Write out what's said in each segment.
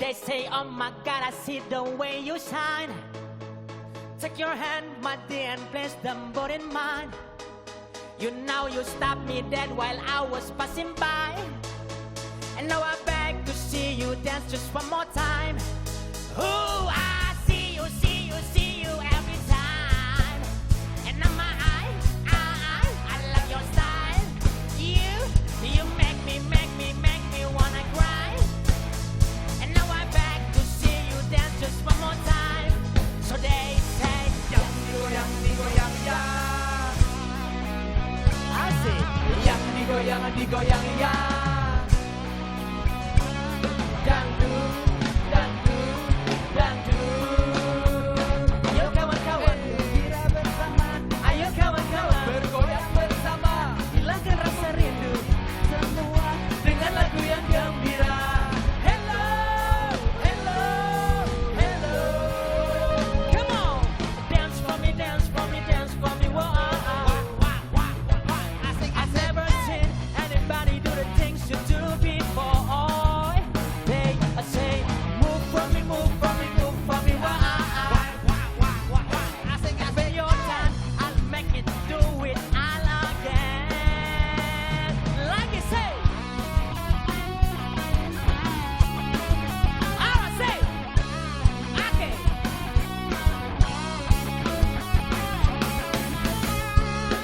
They say, oh my God, I see the way you shine. Take your hand, my dear, and place them both in mine. You know you stopped me dead while I was passing by. And now I beg to see you dance just one more time. Ooh, I see you, see you, see you every time. And now my I love your style. You make me wanna cry. And now I beg to see you dance just one more time. So they say, yang digoyang, digoyang, yang. Asik, yang digoyang, digoyang, yang. Dangdut, dangdut, dangdut. Ayo kawan-kawan, gembira bersama. Ayo kawan-kawan, bergoyang bersama. Hilangkan rasa rindu semua dengan lagu yang gembira. Hello, hello, hello. Come on, dance for me, dance for me, dance for me. Whoa, I've never seen anybody do the things you do before. They say, move for me, move for me, move for me. I say, I bet your time, I'll make it do it all again. Like you say. I say, okay.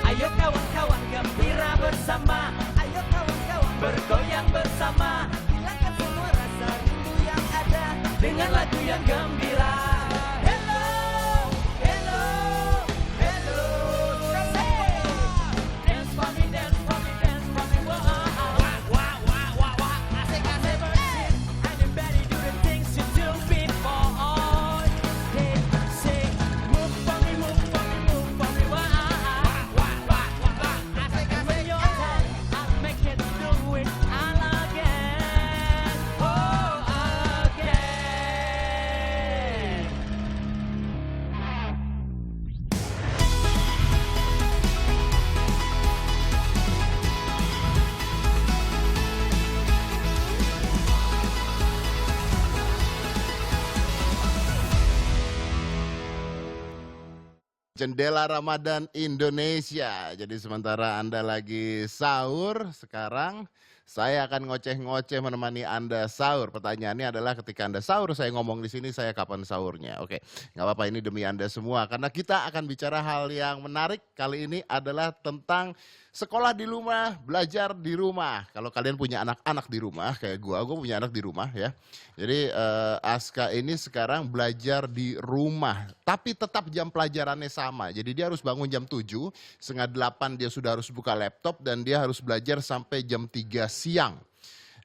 Ayo kawan-kawan gembira bersama. Ayo kawan-kawan bergoyang bersama. Hilangkan semua rasa rindu yang ada dengan lagu yang gembira. Hello, hello, hello. Say, dance for me, dance for me, dance for me. I think I've never seen anybody do the things you do before. They say, move for me, move for me, move for me. I think I bet your time, I'll make it do it all again. Oh, again. Jendela Ramadan Indonesia. Jadi sementara Anda lagi sahur, sekarang saya akan ngoceh-ngoceh menemani Anda sahur. Pertanyaannya adalah ketika Anda sahur, saya ngomong di sini, saya kapan sahurnya? Oke, nggak apa-apa, ini demi Anda semua. Karena kita akan bicara hal yang menarik. Kali ini adalah tentang sekolah di rumah, belajar di rumah. Kalau kalian punya anak-anak di rumah, kayak gue punya anak di rumah ya. Jadi Aska ini sekarang belajar di rumah, tapi tetap jam pelajarannya sama. Jadi dia harus bangun jam 7, setengah 8 dia sudah harus buka laptop dan dia harus belajar sampai jam 3 siang.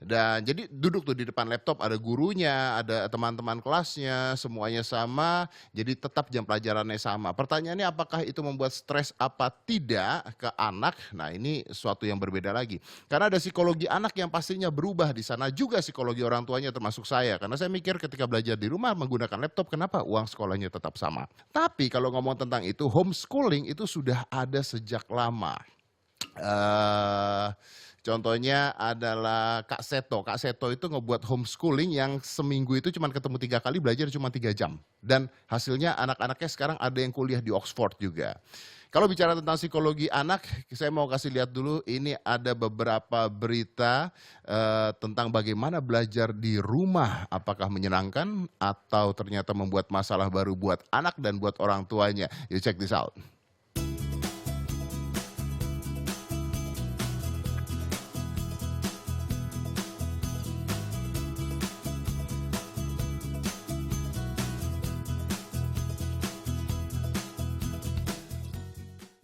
Dan jadi duduk tuh di depan laptop, ada gurunya, ada teman-teman kelasnya, semuanya sama, jadi tetap jam pelajarannya sama. Pertanyaannya apakah itu membuat stres apa tidak ke anak? Nah ini suatu yang berbeda lagi. Karena ada psikologi anak yang pastinya berubah di sana, juga psikologi orang tuanya termasuk saya. Karena saya mikir ketika belajar di rumah menggunakan laptop, kenapa uang sekolahnya tetap sama? Tapi kalau ngomong tentang itu, homeschooling itu sudah ada sejak lama. Contohnya adalah Kak Seto. Kak Seto itu ngebuat homeschooling yang seminggu itu cuma ketemu 3 kali, belajar cuma 3 jam. Dan hasilnya anak-anaknya sekarang ada yang kuliah di Oxford juga. Kalau bicara tentang psikologi anak, saya mau kasih lihat dulu, ini ada beberapa berita tentang bagaimana belajar di rumah. Apakah menyenangkan atau ternyata membuat masalah baru buat anak dan buat orang tuanya. You check this out.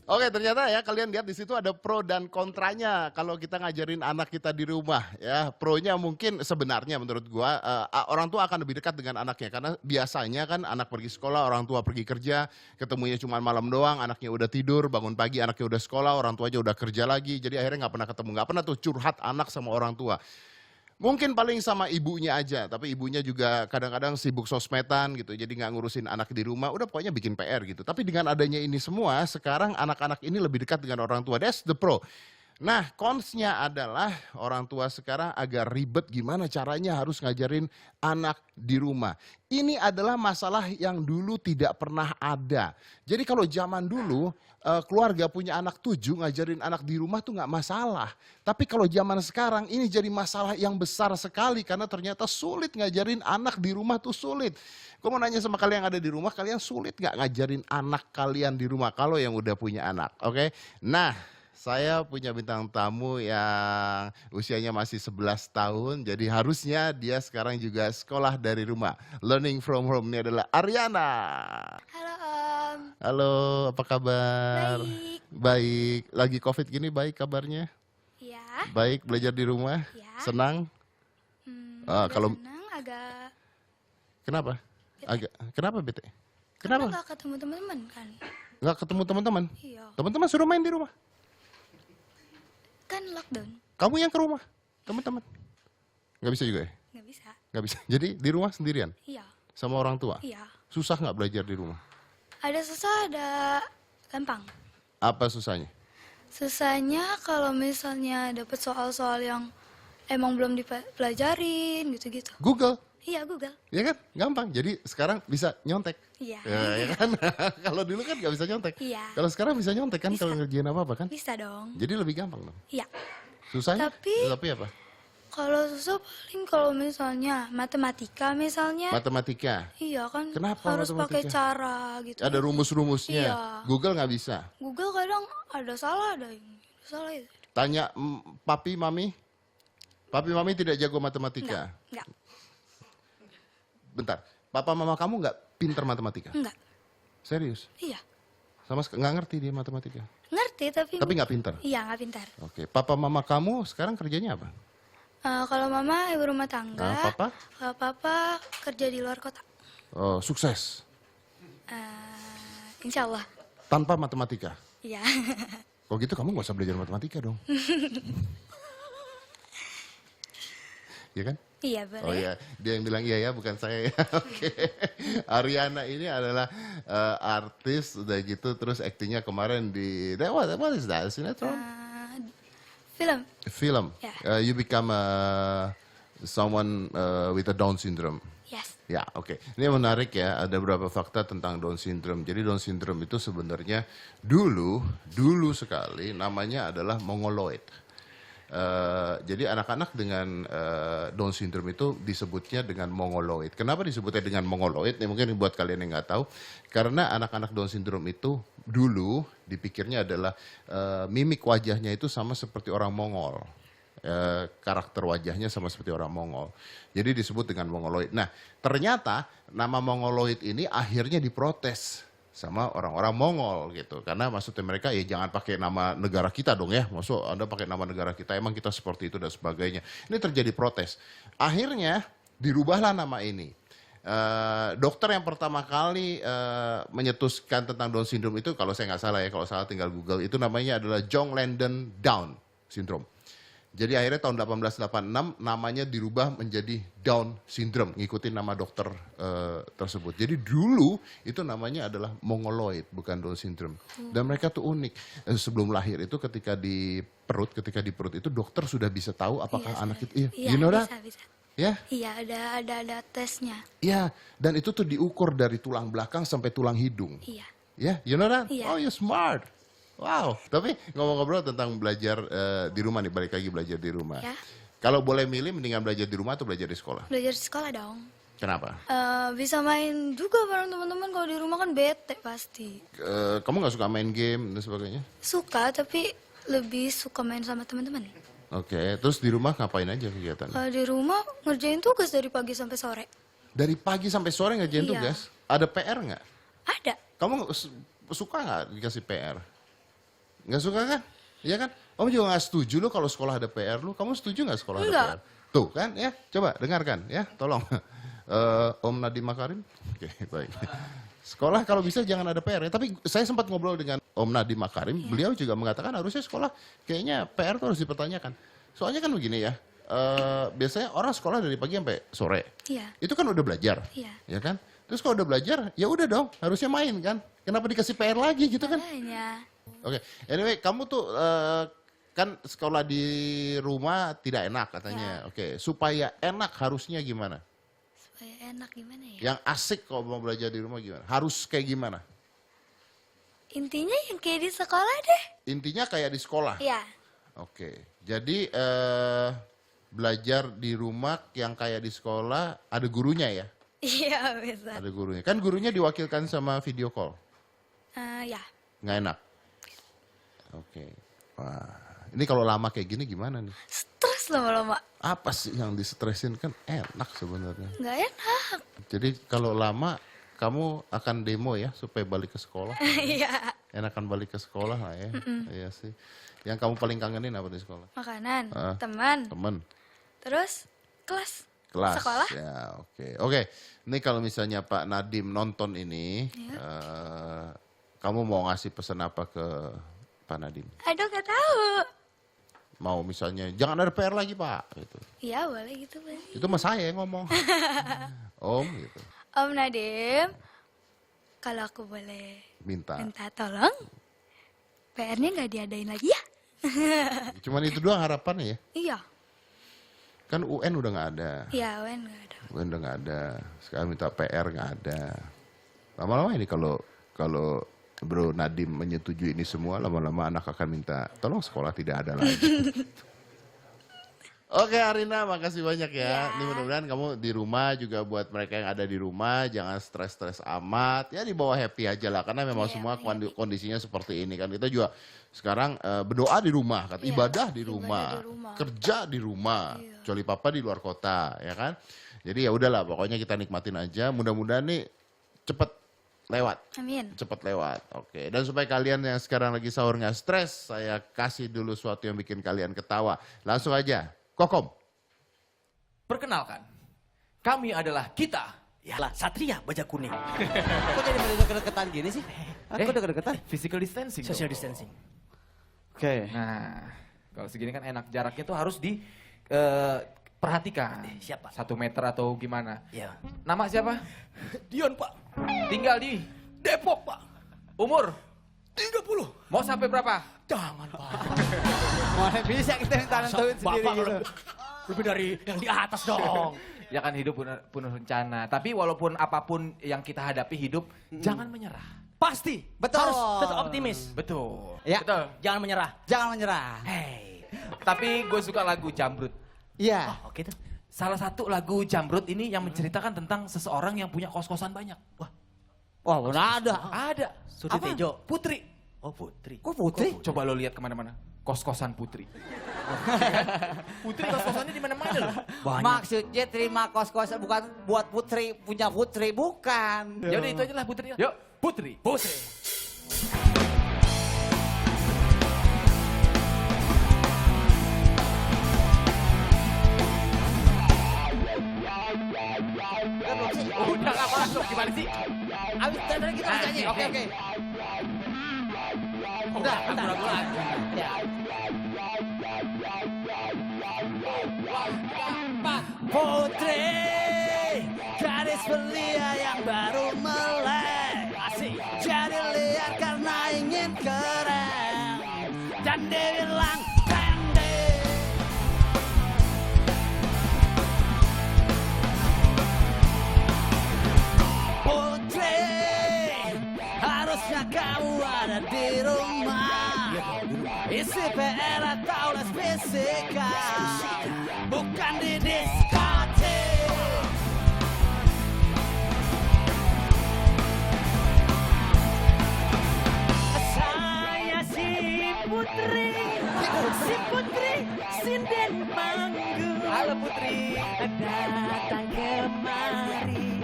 Oke, ternyata ya kalian lihat di situ ada pro dan kontranya kalau kita ngajarin anak kita di rumah ya. Pronya mungkin sebenarnya menurut gua orang tua akan lebih dekat dengan anaknya karena biasanya kan anak pergi sekolah, orang tua pergi kerja, ketemunya cuma malam doang, anaknya udah tidur, bangun pagi anaknya udah sekolah, orang tua aja udah kerja lagi. Jadi akhirnya nggak pernah ketemu, nggak pernah tuh curhat anak sama orang tua. Mungkin paling sama ibunya aja, tapi ibunya juga kadang-kadang sibuk sosmedan gitu, jadi nggak ngurusin anak di rumah, udah pokoknya bikin PR gitu. Tapi dengan adanya ini semua, sekarang anak-anak ini lebih dekat dengan orang tua, that's the pro. Nah, konsnya adalah orang tua sekarang agak ribet gimana caranya harus ngajarin anak di rumah. Ini adalah masalah yang dulu tidak pernah ada. Jadi kalau zaman dulu keluarga punya anak 7 ngajarin anak di rumah tuh nggak masalah. Tapi kalau zaman sekarang ini jadi masalah yang besar sekali karena ternyata sulit ngajarin anak di rumah tuh sulit. Gue mau nanya sama kalian yang ada di rumah, kalian sulit nggak ngajarin anak kalian di rumah kalau yang udah punya anak, oke? Nah, saya punya bintang tamu yang usianya masih 11 tahun, jadi harusnya dia sekarang juga sekolah dari rumah. Learning from home ini adalah Ariana. Halo Om, Halo, apa kabar? baik. Baik, lagi COVID gini baik kabarnya? Ya, Baik, belajar di rumah? ya. Senang? Agak kalau- senang, agak Kenapa? Kenapa bete? karena Kenapa? gak ketemu teman-teman kan? Nggak ketemu teman-teman? Iya, Teman-teman suruh main di rumah. kan lockdown, Kamu yang ke rumah, teman-teman. Nggak bisa juga ya? nggak bisa. Nggak bisa. Jadi di rumah sendirian Iya, sama orang tua. iya. Susah nggak belajar di rumah? Ada susah, ada gampang. Apa susahnya? Susahnya kalau misalnya dapet soal-soal yang emang belum dipelajarin gitu-gitu. Google, Iya, Google. ya kan? Gampang. Jadi sekarang bisa nyontek. Iya, Ya kan? Kalau dulu kan nggak bisa nyontek. iya. Kalau sekarang bisa nyontek kan Bisa. kalau ngerjain apa-apa kan? Bisa dong. Jadi lebih gampang dong. Iya. Susahnya? Tapi- apa? Kalau susah paling kalau misalnya matematika misalnya. Matematika. Iya kan Kenapa harus pakai matematika? cara gitu. Ada rumus-rumusnya. Iya. Google nggak bisa. Google kadang ada salah, ada yang salah itu. Tanya papi, mami. Papi, mami tidak jago matematika. Enggak, Bentar. Papa, mama kamu nggak pinter matematika? enggak. Serius? Iya, Sama nggak ngerti dia matematika. ngerti tapi Tapi nggak pinter. iya nggak pintar. Oke. Papa, mama kamu sekarang kerjanya apa? Kalau mama ibu rumah tangga, Nah, papa? kalau papa kerja di luar kota. Oh, sukses. Insya Allah. Tanpa matematika. Iya. Kalau gitu kamu nggak usah belajar matematika dong. Iya kan? Iya boleh. Oh iya, dia yang bilang iya ya, bukan saya ya. Oke. Ariana ini adalah artis, udah gitu terus aktingnya kemarin di what is that? Sinetron? Film. Film. Ya. You become someone with a Down syndrome. Yes. Ya, oke. Ini menarik ya, ada beberapa fakta tentang Down syndrome. Jadi Down syndrome itu sebenarnya dulu sekali namanya adalah mongoloid. Jadi anak-anak dengan Down syndrome itu disebutnya dengan mongoloid. Kenapa disebutnya dengan mongoloid? Nih mungkin buat kalian yang nggak tahu, karena anak-anak Down syndrome itu dulu dipikirnya adalah mimik wajahnya itu sama seperti orang Mongol. Karakter wajahnya sama seperti orang Mongol. Jadi disebut dengan mongoloid. Nah, ternyata nama mongoloid ini akhirnya diprotes sama orang-orang Mongol gitu. Karena maksudnya mereka ya jangan pakai nama negara kita dong ya. Maksud Anda pakai nama negara kita, emang kita seperti itu dan sebagainya. Ini terjadi protes. Akhirnya dirubahlah nama ini. Dokter yang pertama kali menyetuskan tentang Down syndrome itu, kalau saya nggak salah ya, kalau salah tinggal Google, itu namanya adalah John Langdon Down syndrome. Jadi akhirnya tahun 1886 namanya dirubah menjadi Down syndrome, ngikutin nama dokter tersebut. Jadi dulu itu namanya adalah mongoloid, bukan Down syndrome. Dan mereka tuh unik. Sebelum lahir itu ketika di perut itu dokter sudah bisa tahu apakah Iya, anak sudah. itu, Iya, you know that? bisa. Ya, Iya, ada tesnya. ya. Dan itu tuh diukur dari tulang belakang sampai tulang hidung. Iya. Ya, you know that? Iya. Oh, you smart. Wow. Tapi ngobrol-ngobrol tentang belajar di rumah nih, balik lagi belajar di rumah. Ya. Kalau boleh milih, mendingan belajar di rumah atau belajar di sekolah? Belajar di sekolah dong. Kenapa? Bisa main juga bareng teman-teman, kalau di rumah kan bete pasti. Kamu nggak suka main game dan sebagainya? Suka tapi lebih suka main sama teman-teman. Oke. Terus di rumah ngapain aja kegiatan? Kalau di rumah ngerjain tugas dari pagi sampai sore. Dari pagi sampai sore ngerjain Iya. tugas? Ada PR nggak? Ada. Kamu suka nggak dikasih PR? Nggak suka kan? Iya kan? Kamu juga nggak setuju lo kalau sekolah ada PR lo. Kamu setuju nggak sekolah ada Enggak. PR? Tuh kan ya, coba dengarkan ya, tolong. Om Nadiem Makarim. Oke, baik. Sekolah kalau bisa jangan ada PR ya. Tapi saya sempat ngobrol dengan Om Nadiem Makarim. Beliau juga mengatakan harusnya sekolah kayaknya PR itu harus dipertanyakan. Soalnya kan begini ya, biasanya orang sekolah dari pagi sampai sore. Iya. Itu kan udah belajar, Iya. ya kan? Terus kalau udah belajar, ya udah dong, harusnya main kan? Kenapa dikasih PR lagi gitu kan? Makanya. Oke, anyway, kamu tuh kan sekolah di rumah tidak enak katanya. Oke, supaya enak harusnya gimana? Supaya enak gimana ya? Yang asik kalau mau belajar di rumah gimana? Harus kayak gimana? Intinya yang kayak di sekolah deh. Intinya kayak di sekolah. Iya. Oke, jadi belajar di rumah yang kayak di sekolah ada gurunya ya? Iya bisa. Ada gurunya. Kan gurunya diwakilkan sama video call. Ya. Nggak enak? Oke. Wah, ini kalau lama kayak gini gimana nih? Stres lama-lama. Apa sih yang distresin kan enak sebenarnya. Nggak enak. Jadi kalau lama kamu akan demo ya supaya balik ke sekolah. Iya. Enakan balik ke sekolah lah ya. Iya sih. Yang kamu paling kangenin apa di sekolah? Makanan, Ah. teman, Temen, terus kelas. kelas. Sekolah. Ya, oke. Oke, ini kalau misalnya Pak Nadim nonton ini, Iya. kamu mau ngasih pesan apa ke Pak Nadim? Aduh gak tahu. Mau misalnya, jangan ada PR lagi Pak. Gitu. Iya boleh gitu Pak. Itu mah saya yang ngomong. Om gitu. Om Nadim, kalau aku boleh Minta. minta tolong, PR-nya nggak diadain lagi ya? Cuman itu doang harapannya ya. Iya. Kan UN udah nggak ada. Iya, Wen nggak ada. UN udah nggak ada. Sekarang minta PR nggak ada. Lama-lama ini kalau Bro Nadim menyetujui ini semua, lama-lama anak akan minta tolong sekolah tidak ada lagi. Oke Arina, makasih banyak ya. Ini mudah-mudahan kamu di rumah juga buat mereka yang ada di rumah jangan stres-stres amat. Ya dibawa happy aja lah karena memang semua kondisinya seperti ini kan. Kita juga sekarang berdoa di rumah, kan? Ibadah di rumah, kerja di rumah. Kecuali papa di luar kota, ya kan. Jadi ya udahlah, pokoknya kita nikmatin aja. Mudah-mudahan nih cepet lewat. Amin. Cepat lewat, oke. Dan supaya kalian yang sekarang lagi sahur nggak stres, saya kasih dulu sesuatu yang bikin kalian ketawa. Langsung aja, Kokom. Perkenalkan, kami adalah kita. Yalah, Satria Baja Kuning. Kok jadi pada deket-deketan gini sih? Kok deket-deketan? Physical distancing. Social dong. distancing. Oke. Nah, kalau segini kan enak, jaraknya tuh harus perhatikan. Siapa? 1 meter atau gimana. Ya. Nama siapa? Dion Pak. Tinggal di Depok Pak. umur. 30. Mau sampai berapa? Jangan Pak. Mana bisa kita yang tentuin sendiri Bapak gitu. lebih dari yang di atas dong. Ya kan hidup penuh rencana. Tapi walaupun apapun yang kita hadapi hidup, jangan menyerah. Pasti. Betul. Harus tetap optimis. Betul. Ya. Betul. Jangan menyerah. Jangan menyerah. Hey. Tapi gue suka lagu Jamrut. Iya. Oh, oke tuh. Salah satu lagu Jamrut ini yang menceritakan tentang seseorang yang punya kos-kosan banyak. Wah, Wah, benar ada. ada. Sudi Apa? Tejo. Putri. Oh Putri. Kok Putri? Coba lo lihat kemana-mana. Kos-kosan Putri. Putri kos-kosannya di mana-mana loh. Banyak. Maksudnya terima kos-kosan bukan buat Putri, punya Putri, bukan. Ya udah itu aja lah Putri. Yuk, Putri. Putri. Udah gak masuk, gimana sih? Abis tadi kita harus nyanyi. Oke, oke. Udah, ragu-ragu lagi. Ya. Putri, gadis belia yang baru melek. Asik. Jadi liar karena ingin keren. Dan dia bilang pendek. Putri, harusnya kamu ada di rumah. Isi PR atau les fisika, bukan di diskotik. Saya si Putri, sinden manggung. Halo Putri. Datang kemari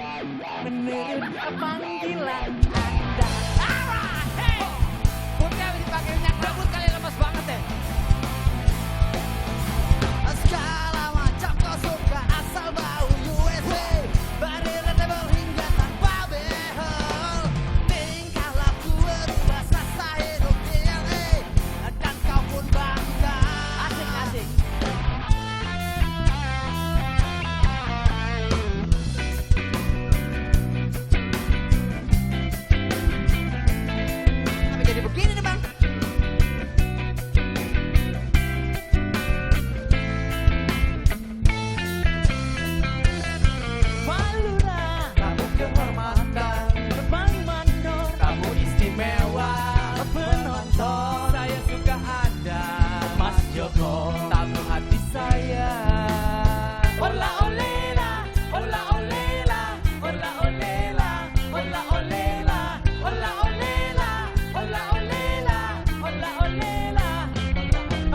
menurut panggilan Anda. Alright, hey. Putri habis dipanggilnya rambut kalian lemas banget ya. Segala macam kau suka asal bau USA. Body readable hingga tanpa behel. Tingkah laku berubah sasa hidup DNA. Dan kau pun bangga. Asik-asik. Tapi jadi begini nih bang.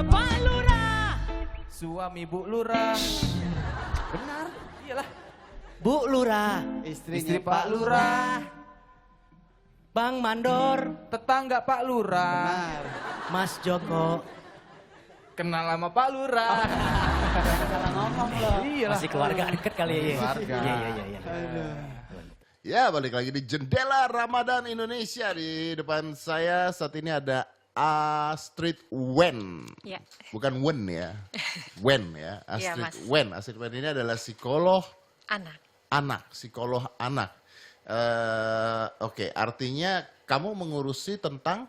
Pak Lurah. Suami Bu Lurah. Benar. Iyalah. Bu Lurah. Istri Pak Lurah. Bang Mandor. Tetangga Pak Lurah. Benar. Mas Joko. Kenal sama Pak Lurah. Salah ngomong loh. Iyalah. Masih keluarga deket kali ya. Keluarga. Iya. Ya, balik lagi di Jendela Ramadan Indonesia. Di depan saya saat ini ada Astrid Wen. Ya. Bukan Wen ya. Wen ya. Iya, Astrid Mas. Wen. Astrid Wen ini adalah psikolog Anak. psikolog anak. Oke, artinya kamu mengurusi tentang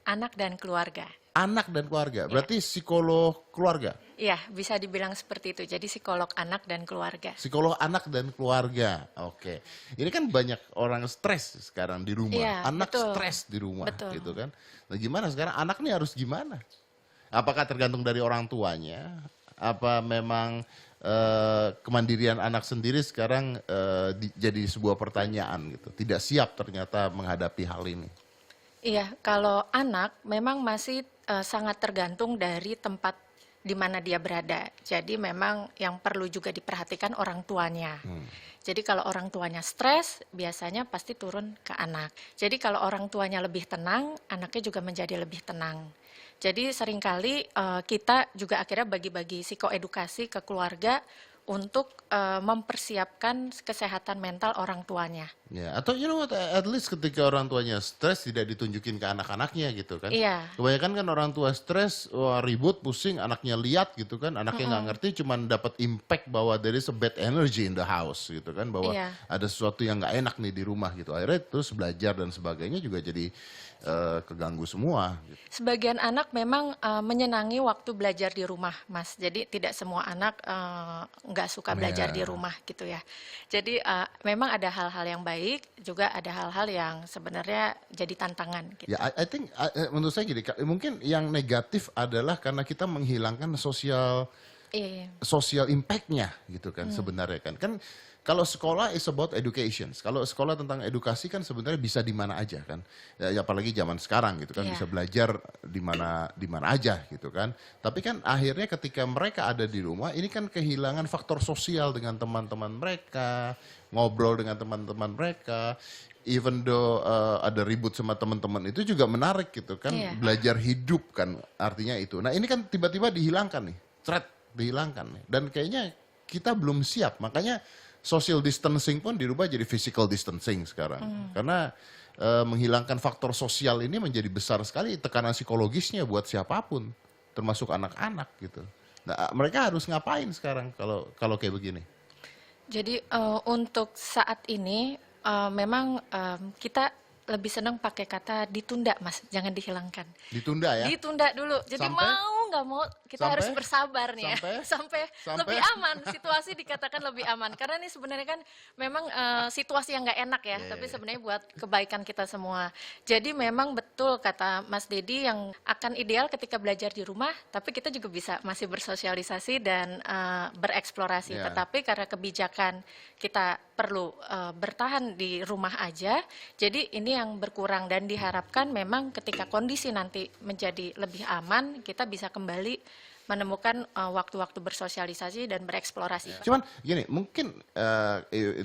Anak dan keluarga. anak dan keluarga. Berarti psikolog keluarga. Iya, bisa dibilang seperti itu. Jadi psikolog anak dan keluarga. Psikolog anak dan keluarga. Oke. Ini kan banyak orang stres sekarang di rumah. Iya, Anak betul. stres di rumah Betul. gitu kan. Nah, gimana sekarang anak nih harus gimana? Apakah tergantung dari orang tuanya? Apa memang kemandirian anak sendiri sekarang jadi sebuah pertanyaan gitu. Tidak siap ternyata menghadapi hal ini. Iya, kalau anak memang masih sangat tergantung dari tempat di mana dia berada. Jadi memang yang perlu juga diperhatikan orang tuanya. Jadi kalau orang tuanya stres, biasanya pasti turun ke anak. Jadi kalau orang tuanya lebih tenang, anaknya juga menjadi lebih tenang. Jadi seringkali kita juga akhirnya bagi-bagi psikoedukasi ke keluarga untuk mempersiapkan kesehatan mental orang tuanya. Ya, atau you know what, at least ketika orang tuanya stres tidak ditunjukin ke anak-anaknya gitu kan. Iya. Kebanyakan kan orang tua stres, wah, ribut, pusing, anaknya lihat gitu kan. Anaknya nggak ngerti, cuman dapat impact bahwa there is a bad energy in the house gitu kan. Bahwa Iya. ada sesuatu yang nggak enak nih di rumah gitu. Akhirnya terus belajar dan sebagainya juga jadi keganggu semua. Gitu. Sebagian anak memang menyenangi waktu belajar di rumah, Mas. Jadi tidak semua anak nggak suka belajar di rumah gitu ya. Jadi memang ada hal-hal yang baik, juga ada hal-hal yang sebenarnya jadi tantangan. Gitu. Ya, I think menurut saya gini, mungkin yang negatif adalah karena kita menghilangkan Iya. social impact-nya gitu kan sebenarnya kan. Kan kalau sekolah is about education. Kalau sekolah tentang edukasi kan sebenarnya bisa di mana aja kan. Ya, apalagi zaman sekarang gitu kan, Iya. bisa belajar di mana aja gitu kan. Tapi kan akhirnya ketika mereka ada di rumah, ini kan kehilangan faktor sosial dengan teman-teman mereka, ngobrol dengan teman-teman mereka. Even though ada ribut sama teman-teman itu juga menarik gitu kan. Iya. Belajar hidup kan artinya itu. Nah, ini kan tiba-tiba dihilangkan nih. Dihilangkan nih. Dan kayaknya kita belum siap. Makanya social distancing pun dirubah jadi physical distancing sekarang. Karena menghilangkan faktor sosial ini menjadi besar sekali tekanan psikologisnya buat siapapun, termasuk anak-anak gitu. Nah, mereka harus ngapain sekarang kalau kayak begini? Jadi untuk saat ini memang kita lebih senang pakai kata ditunda, Mas, jangan dihilangkan. Ditunda ya? Ditunda dulu. Jadi Sampai? mau nggak mau kita harus Sampai? bersabar nih ya. Sampai? Sampai? Lebih aman, situasi dikatakan lebih aman. Karena ini sebenarnya kan memang situasi yang nggak enak ya, tapi sebenarnya buat kebaikan kita semua. Jadi memang betul kata Mas Dedi yang akan ideal ketika belajar di rumah, tapi kita juga bisa masih bersosialisasi dan bereksplorasi. Ya. Tetapi karena kebijakan kita perlu bertahan di rumah aja, jadi ini yang berkurang dan diharapkan memang ketika kondisi nanti menjadi lebih aman, kita bisa kembali menemukan waktu-waktu bersosialisasi dan bereksplorasi. Cuman gini, mungkin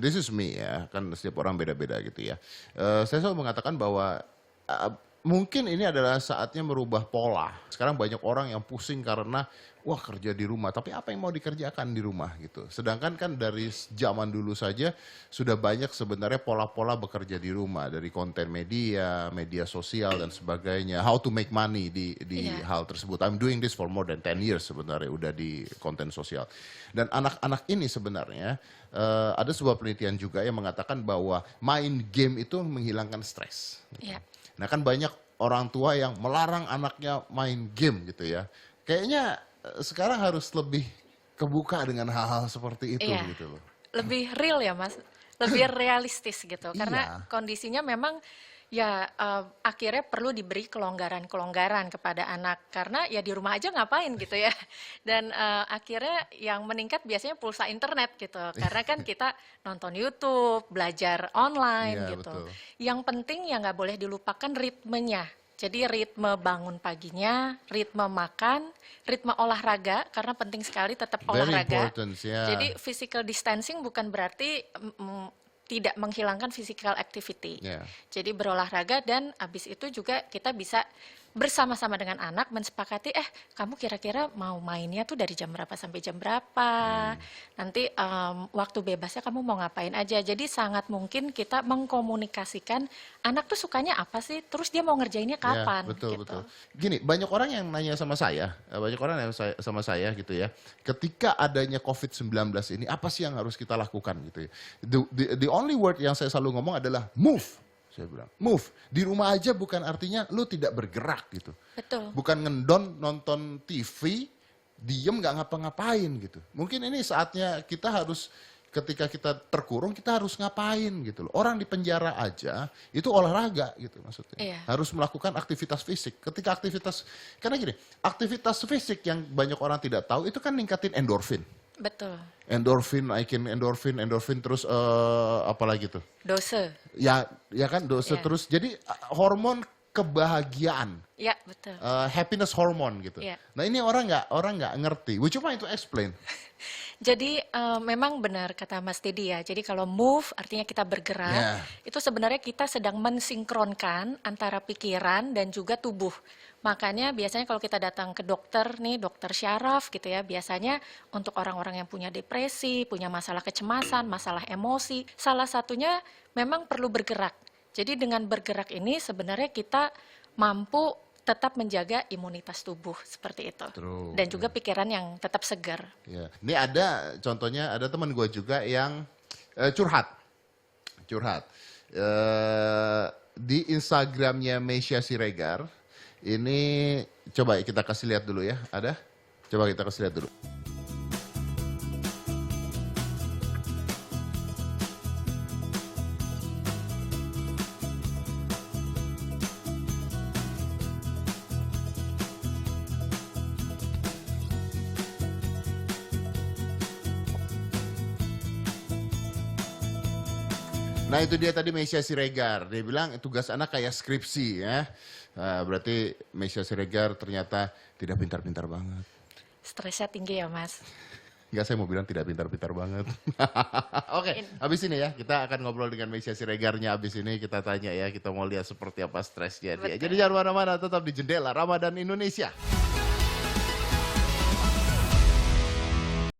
this is me ya, kan setiap orang beda-beda gitu ya. Saya selalu mengatakan bahwa mungkin ini adalah saatnya merubah pola. Sekarang banyak orang yang pusing karena wah kerja di rumah, tapi apa yang mau dikerjakan di rumah gitu. Sedangkan kan dari zaman dulu saja sudah banyak sebenarnya pola-pola bekerja di rumah, dari konten media, media sosial dan sebagainya. How to make money di Iya. hal tersebut. I'm doing this for more than 10 years sebenarnya udah di konten sosial. Dan anak-anak ini sebenarnya ada sebuah penelitian juga yang mengatakan bahwa main game itu menghilangkan stres. Iya. Nah kan banyak orang tua yang melarang anaknya main game gitu ya. Kayaknya sekarang harus lebih kebuka dengan hal-hal seperti itu Iya. gitu loh. Lebih real ya Mas, lebih realistis gitu. Karena Iya. kondisinya memang ya akhirnya perlu diberi kelonggaran-kelonggaran kepada anak. Karena ya di rumah aja ngapain gitu ya. Dan akhirnya yang meningkat biasanya pulsa internet gitu. Karena kan kita nonton YouTube, belajar online Iya, gitu. betul. Yang penting ya nggak boleh dilupakan ritmenya. Jadi ritme bangun paginya, ritme makan, ritme olahraga, karena penting sekali tetap Very olahraga. important, ya. Jadi physical distancing bukan berarti tidak menghilangkan physical activity. Ya. Jadi berolahraga dan habis itu juga kita bisa bersama-sama dengan anak mensepakati, kamu kira-kira mau mainnya tuh dari jam berapa sampai jam berapa, nanti waktu bebasnya kamu mau ngapain aja. Jadi sangat mungkin kita mengkomunikasikan anak tuh sukanya apa sih, terus dia mau ngerjainnya kapan. Ya, betul, gitu. betul. Gini, banyak orang yang nanya sama saya, sama saya gitu ya, ketika adanya COVID-19 ini, apa sih yang harus kita lakukan gitu ya. The only word yang saya selalu ngomong adalah move. Saya bilang, move. Di rumah aja bukan artinya lu tidak bergerak gitu. Betul. Bukan ngendon nonton TV, diem nggak ngapa-ngapain gitu. Mungkin ini saatnya kita harus, ketika kita terkurung, kita harus ngapain gitu loh. Orang di penjara aja, itu olahraga gitu maksudnya. Iya. Harus melakukan aktivitas fisik. Ketika karena gini, aktivitas fisik yang banyak orang tidak tahu, itu kan ningkatin endorfin. Betul. Endorfin, naikin endorfin, terus apa lagi tuh? Dose. Ya kan dose Iya. terus. Jadi hormon kebahagiaan, Ya, betul. happiness hormone gitu. Iya. Nah ini orang nggak ngerti. Would you mind to explain? Jadi memang benar kata Mas Didi ya. Jadi kalau move artinya kita bergerak. Ya. Itu sebenarnya kita sedang mensinkronkan antara pikiran dan juga tubuh. Makanya biasanya kalau kita datang ke dokter nih, dokter syaraf gitu ya, biasanya untuk orang-orang yang punya depresi, punya masalah kecemasan, masalah emosi, salah satunya memang perlu bergerak. Jadi dengan bergerak ini sebenarnya kita mampu tetap menjaga imunitas tubuh seperti itu. True, Dan juga pikiran yang tetap segar. Ya. Ini ada contohnya, ada teman gue juga yang curhat. Di Instagramnya Meisya Siregar, ini coba kita kasih lihat dulu ya, ada? Coba kita kasih lihat dulu. Nah itu dia tadi Meisya Siregar, dia bilang tugas anak kayak skripsi ya. Nah, berarti Meisya Siregar ternyata tidak pintar-pintar banget. Stresnya tinggi ya Mas. Enggak, saya mau bilang tidak pintar-pintar banget. Oke, habis ini ya kita akan ngobrol dengan Meisya Siregarnya. Habis ini kita tanya ya, kita mau lihat seperti apa stresnya dia. Betul. Jadi jangan mana-mana, tetap di Jendela Ramadan Indonesia.